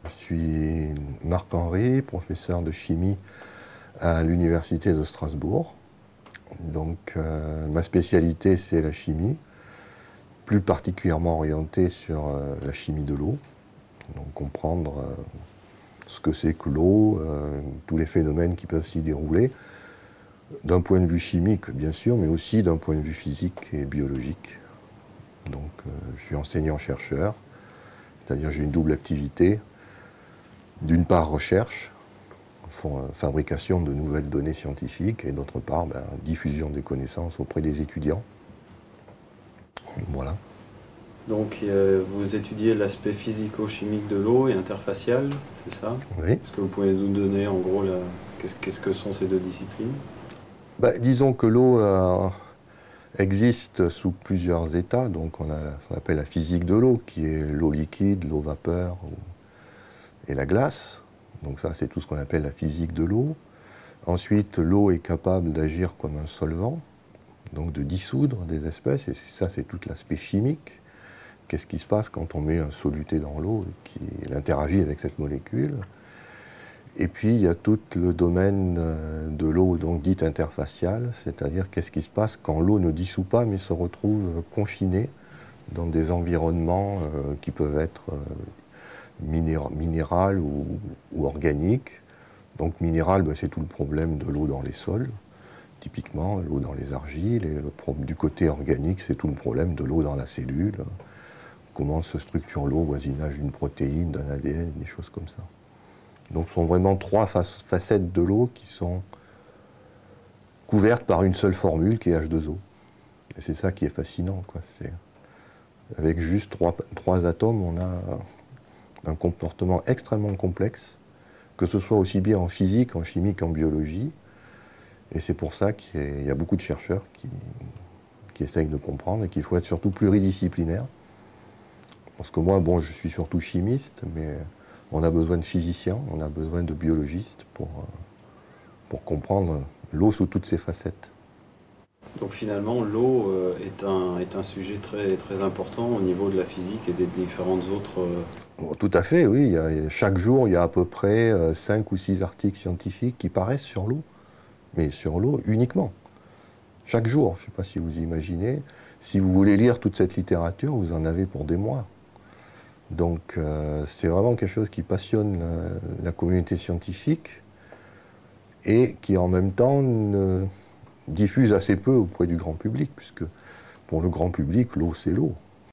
Je suis Marc-Henri, professeur de chimie à l'Université de Strasbourg. Donc, ma spécialité, c'est la chimie, plus particulièrement orientée sur la chimie de l'eau. Donc, comprendre ce que c'est que l'eau, tous les phénomènes qui peuvent s'y dérouler, d'un point de vue chimique, bien sûr, mais aussi d'un point de vue physique et biologique. Donc, je suis enseignant-chercheur, c'est-à-dire j'ai une double activité. D'une part, recherche, fabrication de nouvelles données scientifiques, et d'autre part, diffusion des connaissances auprès des étudiants. Voilà. Donc vous étudiez l'aspect physico-chimique de l'eau et interfacial, c'est ça? Oui. Est-ce que vous pouvez nous donner en gros qu'est-ce que sont ces deux disciplines? Disons que l'eau existe sous plusieurs états. Donc on a ce qu'on appelle la physique de l'eau, qui est l'eau liquide, l'eau vapeur et la glace. Donc ça, c'est tout ce qu'on appelle la physique de l'eau. Ensuite, l'eau est capable d'agir comme un solvant, donc de dissoudre des espèces, et ça, c'est tout l'aspect chimique. Qu'est-ce qui se passe quand on met un soluté dans l'eau qui interagit avec cette molécule? Et puis, il y a tout le domaine de l'eau, donc dite interfaciale, c'est-à-dire qu'est-ce qui se passe quand l'eau ne dissout pas, mais se retrouve confinée dans des environnements qui peuvent être minéral ou organique. Donc minéral, c'est tout le problème de l'eau dans les sols, typiquement, l'eau dans les argiles. Et du côté organique, c'est tout le problème de l'eau dans la cellule. Comment se structure l'eau au voisinage d'une protéine, d'un ADN, des choses comme ça. Donc ce sont vraiment trois facettes de l'eau qui sont couvertes par une seule formule qui est H2O. Et c'est ça qui est fascinant, quoi. Avec juste trois atomes, on a un comportement extrêmement complexe, que ce soit aussi bien en physique, en chimie qu'en biologie. Et c'est pour ça qu'il y a beaucoup de chercheurs qui essayent de comprendre et qu'il faut être surtout pluridisciplinaire. Parce que moi, je suis surtout chimiste, mais on a besoin de physiciens, on a besoin de biologistes pour comprendre l'eau sous toutes ses facettes. Donc finalement, l'eau est un sujet très, très important au niveau de la physique et des différentes autres... Tout à fait, oui. Chaque jour, il y a à peu près 5 ou 6 articles scientifiques qui paraissent sur l'eau, mais sur l'eau uniquement. Chaque jour, je ne sais pas si vous imaginez. Si vous voulez lire toute cette littérature, vous en avez pour des mois. Donc c'est vraiment quelque chose qui passionne la communauté scientifique et qui en même temps diffuse assez peu auprès du grand public, puisque pour le grand public, l'eau, c'est l'eau.